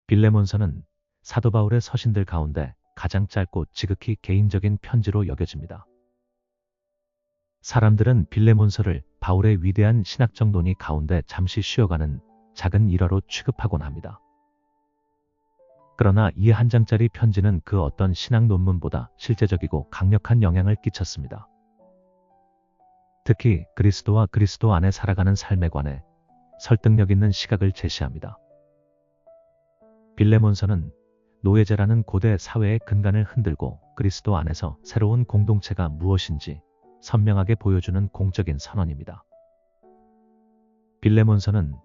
빌레몬서는 사도 바울의 서신들 가운데 가장 짧고 지극히 개인적인 편지로 여겨집니다. 사람들은 빌레몬서를 바울의 위대한 신학적 논의 가운데 잠시 쉬어가는 작은 일화로 취급하곤 합니다. 그러나 이 한 장짜리 편지는 그 어떤 신학 논문보다 실제적이고 강력한 영향을 끼쳤습니다. 특히 그리스도와 그리스도 안에 살아가는 삶에 관해 설득력 있는 시각을 제시합니다. 빌레몬서는 노예제라는 고대 사회의 근간을 흔들고 그리스도 안에서 새로운 공동체가 무엇인지 선명하게 보여주는 공적인 선언입니다. 빌레몬서는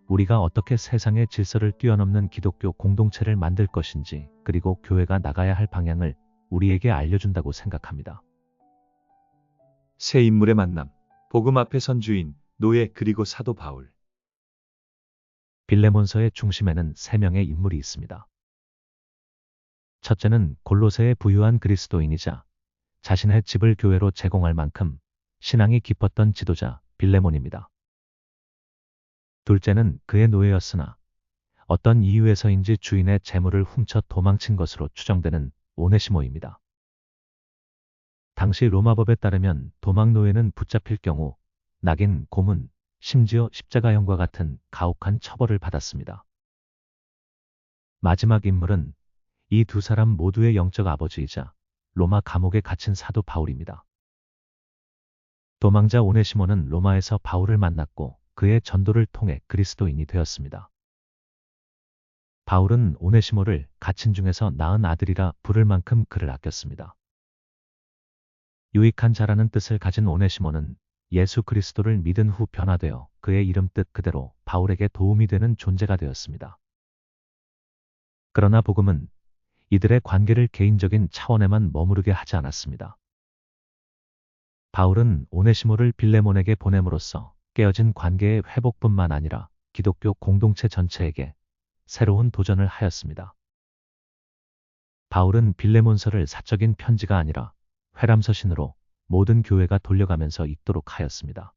우리가 어떻게 세상의 질서를 뛰어넘는 기독교 공동체를 만들 것인지, 그리고 교회가 나가야 할 방향을 우리에게 알려준다고 생각합니다. 새 인물의 만남. 복음 앞에 선 주인, 노예 그리고 사도 바울. 빌레몬서의 중심에는 세 명의 인물이 있습니다. 첫째는 골로새의 부유한 그리스도인이자 자신의 집을 교회로 제공할 만큼 신앙이 깊었던 지도자 빌레몬입니다. 둘째는 그의 노예였으나 어떤 이유에서인지 주인의 재물을 훔쳐 도망친 것으로 추정되는 오네시모입니다. 당시 로마법에 따르면 도망 노예는 붙잡힐 경우 낙인, 고문, 심지어 십자가형과 같은 가혹한 처벌을 받았습니다. 마지막 인물은 이 두 사람 모두의 영적 아버지이자 로마 감옥에 갇힌 사도 바울입니다. 도망자 오네시모는 로마에서 바울을 만났고 그의 전도를 통해 그리스도인이 되었습니다. 바울은 오네시모를 갇힌 중에서 낳은 아들이라 부를 만큼 그를 아꼈습니다. 유익한 자라는 뜻을 가진 오네시모는 예수 그리스도를 믿은 후 변화되어 그의 이름 뜻 그대로 바울에게 도움이 되는 존재가 되었습니다. 그러나 복음은 이들의 관계를 개인적인 차원에만 머무르게 하지 않았습니다. 바울은 오네시모를 빌레몬에게 보냄으로써 깨어진 관계의 회복뿐만 아니라 기독교 공동체 전체에게 새로운 도전을 하였습니다. 바울은 빌레몬서를 사적인 편지가 아니라 회람서신으로 모든 교회가 돌려가면서 읽도록 하였습니다.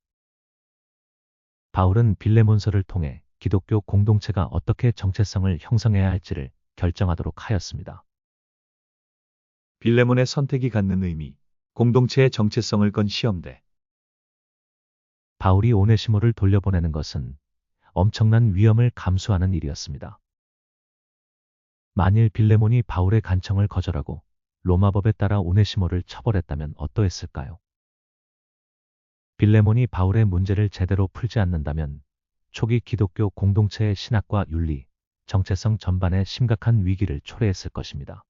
바울은 빌레몬서를 통해 기독교 공동체가 어떻게 정체성을 형성해야 할지를 결정하도록 하였습니다. 빌레몬의 선택이 갖는 의미. 공동체의 정체성을 건 시험대. 바울이 오네시모를 돌려보내는 것은 엄청난 위험을 감수하는 일이었습니다. 만일 빌레몬이 바울의 간청을 거절하고 로마법에 따라 오네시모를 처벌했다면 어떠했을까요? 빌레몬이 바울의 문제를 제대로 풀지 않는다면 초기 기독교 공동체의 신학과 윤리, 정체성 전반에 심각한 위기를 초래했을 것입니다.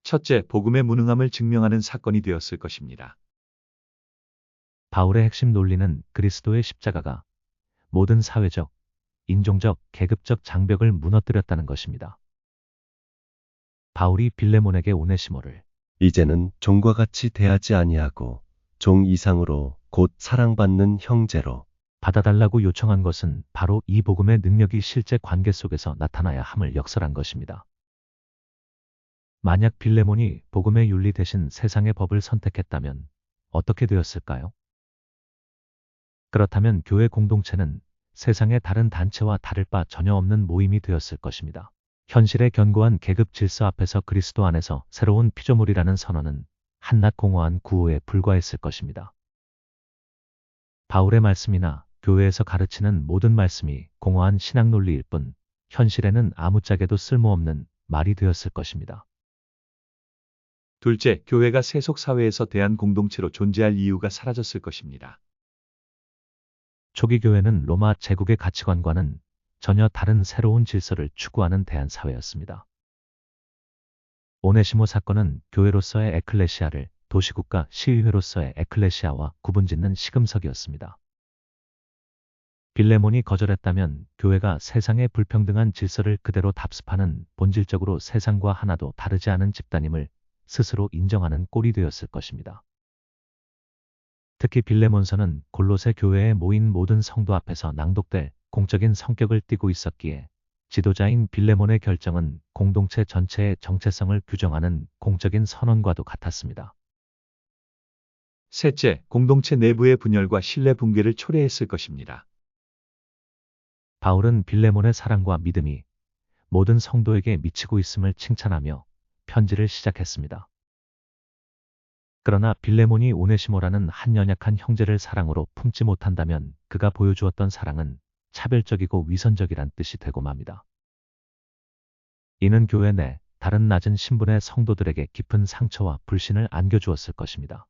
첫째, 복음의 무능함을 증명하는 사건이 되었을 것입니다. 바울의 핵심 논리는 그리스도의 십자가가 모든 사회적, 인종적, 계급적 장벽을 무너뜨렸다는 것입니다. 바울이 빌레몬에게 오네시모를 이제는 종과 같이 대하지 아니하고 종 이상으로 곧 사랑받는 형제로 받아달라고 요청한 것은 바로 이 복음의 능력이 실제 관계 속에서 나타나야 함을 역설한 것입니다. 만약 빌레몬이 복음의 윤리 대신 세상의 법을 선택했다면 어떻게 되었을까요? 그렇다면 교회 공동체는 세상의 다른 단체와 다를 바 전혀 없는 모임이 되었을 것입니다. 현실의 견고한 계급 질서 앞에서 그리스도 안에서 새로운 피조물이라는 선언은 한낱 공허한 구호에 불과했을 것입니다. 바울의 말씀이나 교회에서 가르치는 모든 말씀이 공허한 신학 논리일 뿐 현실에는 아무짝에도 쓸모없는 말이 되었을 것입니다. 둘째, 교회가 세속 사회에서 대한 공동체로 존재할 이유가 사라졌을 것입니다. 초기 교회는 로마 제국의 가치관과는 전혀 다른 새로운 질서를 추구하는 대한사회였습니다. 오네시모 사건은 교회로서의 에클레시아를 도시국가 시의회로서의 에클레시아와 구분짓는 시금석이었습니다. 빌레몬이 거절했다면 교회가 세상의 불평등한 질서를 그대로 답습하는 본질적으로 세상과 하나도 다르지 않은 집단임을 스스로 인정하는 꼴이 되었을 것입니다. 특히 빌레몬서는 골로새 교회에 모인 모든 성도 앞에서 낭독될 공적인 성격을 띠고 있었기에 지도자인 빌레몬의 결정은 공동체 전체의 정체성을 규정하는 공적인 선언과도 같았습니다. 셋째, 공동체 내부의 분열과 신뢰 붕괴를 초래했을 것입니다. 바울은 빌레몬의 사랑과 믿음이 모든 성도에게 미치고 있음을 칭찬하며 편지를 시작했습니다. 그러나 빌레몬이 오네시모라는 한 연약한 형제를 사랑으로 품지 못한다면 그가 보여주었던 사랑은 차별적이고 위선적이란 뜻이 되고 맙니다. 이는 교회 내 다른 낮은 신분의 성도들에게 깊은 상처와 불신을 안겨주었을 것입니다.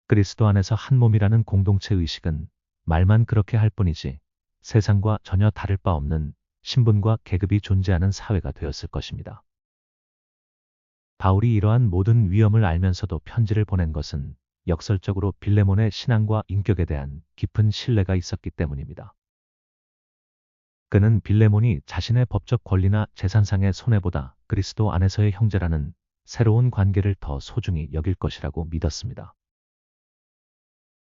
그리스도 안에서 한 몸이라는 공동체 의식은 말만 그렇게 할 뿐이지 세상과 전혀 다를 바 없는 신분과 계급이 존재하는 사회가 되었을 것입니다. 바울이 이러한 모든 위험을 알면서도 편지를 보낸 것은 역설적으로 빌레몬의 신앙과 인격에 대한 깊은 신뢰가 있었기 때문입니다. 그는 빌레몬이 자신의 법적 권리나 재산상의 손해보다 그리스도 안에서의 형제라는 새로운 관계를 더 소중히 여길 것이라고 믿었습니다.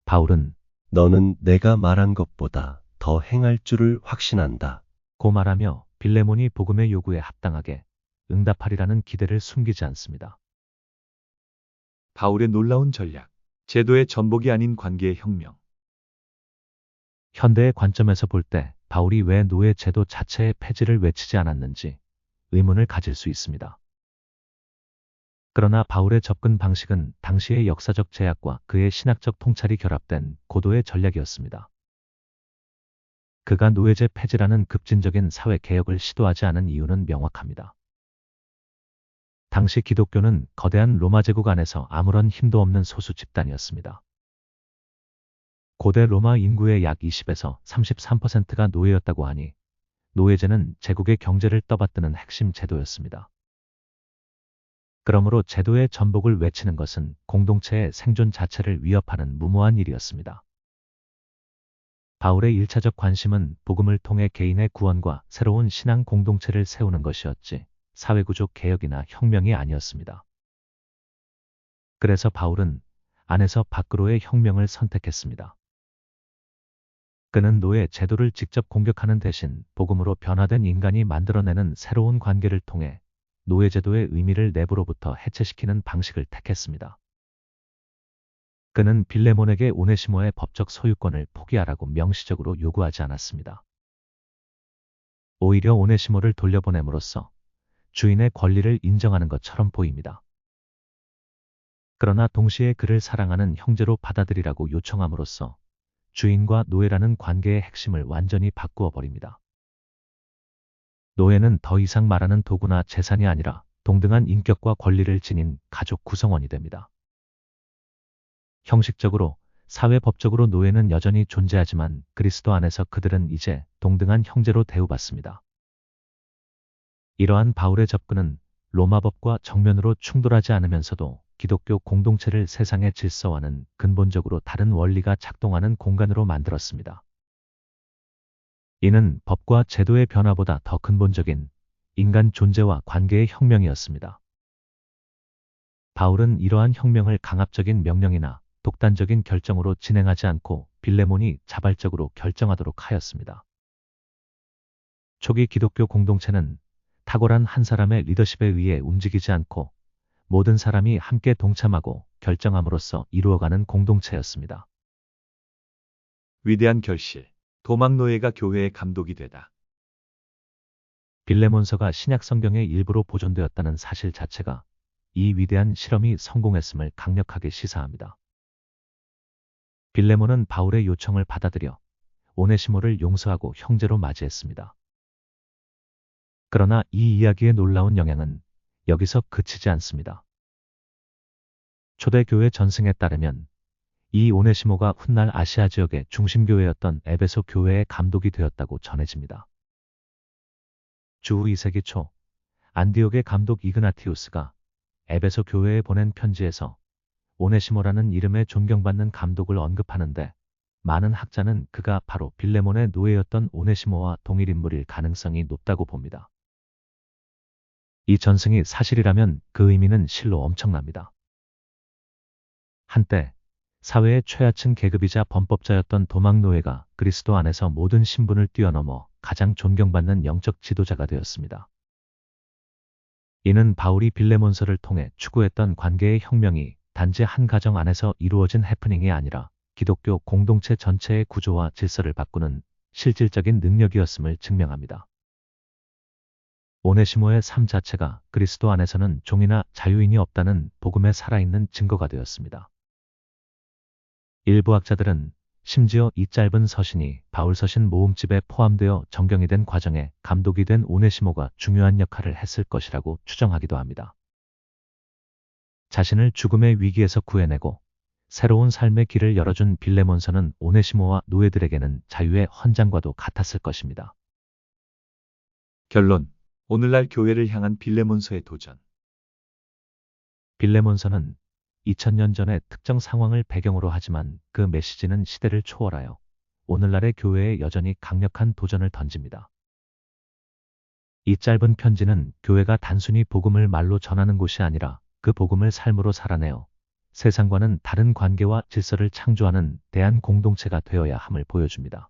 바울은 너는 내가 말한 것보다 더 행할 줄을 확신한다. 고 말하며 빌레몬이 복음의 요구에 합당하게 응답하리라는 기대를 숨기지 않습니다. 바울의 놀라운 전략. 제도의 전복이 아닌 관계의 혁명. 현대의 관점에서 볼 때 바울이 왜 노예 제도 자체의 폐지를 외치지 않았는지 의문을 가질 수 있습니다. 그러나 바울의 접근 방식은 당시의 역사적 제약과 그의 신학적 통찰이 결합된 고도의 전략이었습니다. 그가 노예제 폐지라는 급진적인 사회 개혁을 시도하지 않은 이유는 명확합니다. 당시 기독교는 거대한 로마 제국 안에서 아무런 힘도 없는 소수 집단이었습니다. 고대 로마 인구의 약 20에서 33%가 노예였다고 하니 노예제는 제국의 경제를 떠받드는 핵심 제도였습니다. 그러므로 제도의 전복을 외치는 것은 공동체의 생존 자체를 위협하는 무모한 일이었습니다. 바울의 1차적 관심은 복음을 통해 개인의 구원과 새로운 신앙 공동체를 세우는 것이었지 사회구조 개혁이나 혁명이 아니었습니다. 그래서 바울은 안에서 밖으로의 혁명을 선택했습니다. 그는 노예 제도를 직접 공격하는 대신 복음으로 변화된 인간이 만들어내는 새로운 관계를 통해 노예 제도의 의미를 내부로부터 해체시키는 방식을 택했습니다. 그는 빌레몬에게 오네시모의 법적 소유권을 포기하라고 명시적으로 요구하지 않았습니다. 오히려 오네시모를 돌려보냄으로써 주인의 권리를 인정하는 것처럼 보입니다. 그러나 동시에 그를 사랑하는 형제로 받아들이라고 요청함으로써 주인과 노예라는 관계의 핵심을 완전히 바꾸어 버립니다. 노예는 더 이상 말하는 도구나 재산이 아니라 동등한 인격과 권리를 지닌 가족 구성원이 됩니다. 형식적으로 사회법적으로 노예는 여전히 존재하지만 그리스도 안에서 그들은 이제 동등한 형제로 대우받습니다. 이러한 바울의 접근은 로마법과 정면으로 충돌하지 않으면서도 기독교 공동체를 세상의 질서와는 근본적으로 다른 원리가 작동하는 공간으로 만들었습니다. 이는 법과 제도의 변화보다 더 근본적인 인간 존재와 관계의 혁명이었습니다. 바울은 이러한 혁명을 강압적인 명령이나 독단적인 결정으로 진행하지 않고 빌레몬이 자발적으로 결정하도록 하였습니다. 초기 기독교 공동체는 탁월한 한 사람의 리더십에 의해 움직이지 않고 모든 사람이 함께 동참하고 결정함으로써 이루어가는 공동체였습니다. 위대한 결실. 도망노예가 교회의 감독이 되다. 빌레몬서가 신약 성경의 일부로 보존되었다는 사실 자체가 이 위대한 실험이 성공했음을 강력하게 시사합니다. 빌레몬은 바울의 요청을 받아들여 오네시모를 용서하고 형제로 맞이했습니다. 그러나 이 이야기의 놀라운 영향은 여기서 그치지 않습니다. 초대교회 전승에 따르면 이 오네시모가 훗날 아시아 지역의 중심교회였던 에베소 교회의 감독이 되었다고 전해집니다. 주 2세기 초 안디옥의 감독 이그나티우스가 에베소 교회에 보낸 편지에서 오네시모라는 이름의 존경받는 감독을 언급하는데 많은 학자는 그가 바로 빌레몬의 노예였던 오네시모와 동일 인물일 가능성이 높다고 봅니다. 이 전승이 사실이라면 그 의미는 실로 엄청납니다. 한때 사회의 최하층 계급이자 범법자였던 도망노예가 그리스도 안에서 모든 신분을 뛰어넘어 가장 존경받는 영적 지도자가 되었습니다. 이는 바울이 빌레몬서를 통해 추구했던 관계의 혁명이 단지 한 가정 안에서 이루어진 해프닝이 아니라 기독교 공동체 전체의 구조와 질서를 바꾸는 실질적인 능력이었음을 증명합니다. 오네시모의 삶 자체가 그리스도 안에서는 종이나 자유인이 없다는 복음에 살아있는 증거가 되었습니다. 일부 학자들은 심지어 이 짧은 서신이 바울 서신 모음집에 포함되어 정경이 된 과정에 감독이 된 오네시모가 중요한 역할을 했을 것이라고 추정하기도 합니다. 자신을 죽음의 위기에서 구해내고 새로운 삶의 길을 열어준 빌레몬서는 오네시모와 노예들에게는 자유의 헌장과도 같았을 것입니다. 결론. 오늘날 교회를 향한 빌레몬서의 도전. 빌레몬서는 2000년 전의 특정 상황을 배경으로 하지만 그 메시지는 시대를 초월하여 오늘날의 교회에 여전히 강력한 도전을 던집니다. 이 짧은 편지는 교회가 단순히 복음을 말로 전하는 곳이 아니라 그 복음을 삶으로 살아내어 세상과는 다른 관계와 질서를 창조하는 대한 공동체가 되어야 함을 보여줍니다.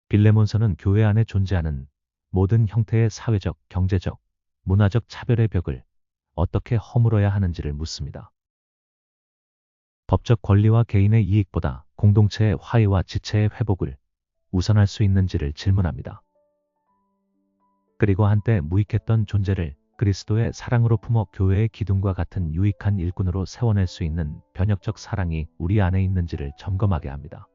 빌레몬서는 교회 안에 존재하는 모든 형태의 사회적, 경제적, 문화적 차별의 벽을 어떻게 허물어야 하는지를 묻습니다. 법적 권리와 개인의 이익보다 공동체의 화해와 지체의 회복을 우선할 수 있는지를 질문합니다. 그리고 한때 무익했던 존재를 그리스도의 사랑으로 품어 교회의 기둥과 같은 유익한 일꾼으로 세워낼 수 있는 변혁적 사랑이 우리 안에 있는지를 점검하게 합니다.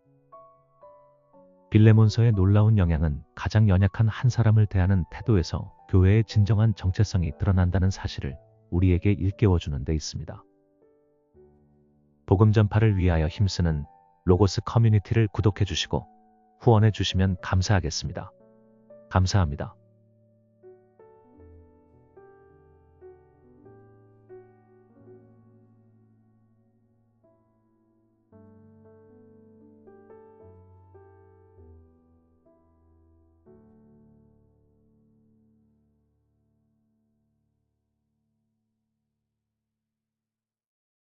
빌레몬서의 놀라운 영향은 가장 연약한 한 사람을 대하는 태도에서 교회의 진정한 정체성이 드러난다는 사실을 우리에게 일깨워주는 데 있습니다. 복음 전파를 위하여 힘쓰는 로고스 커뮤니티를 구독해 주시고 후원해 주시면 감사하겠습니다. 감사합니다.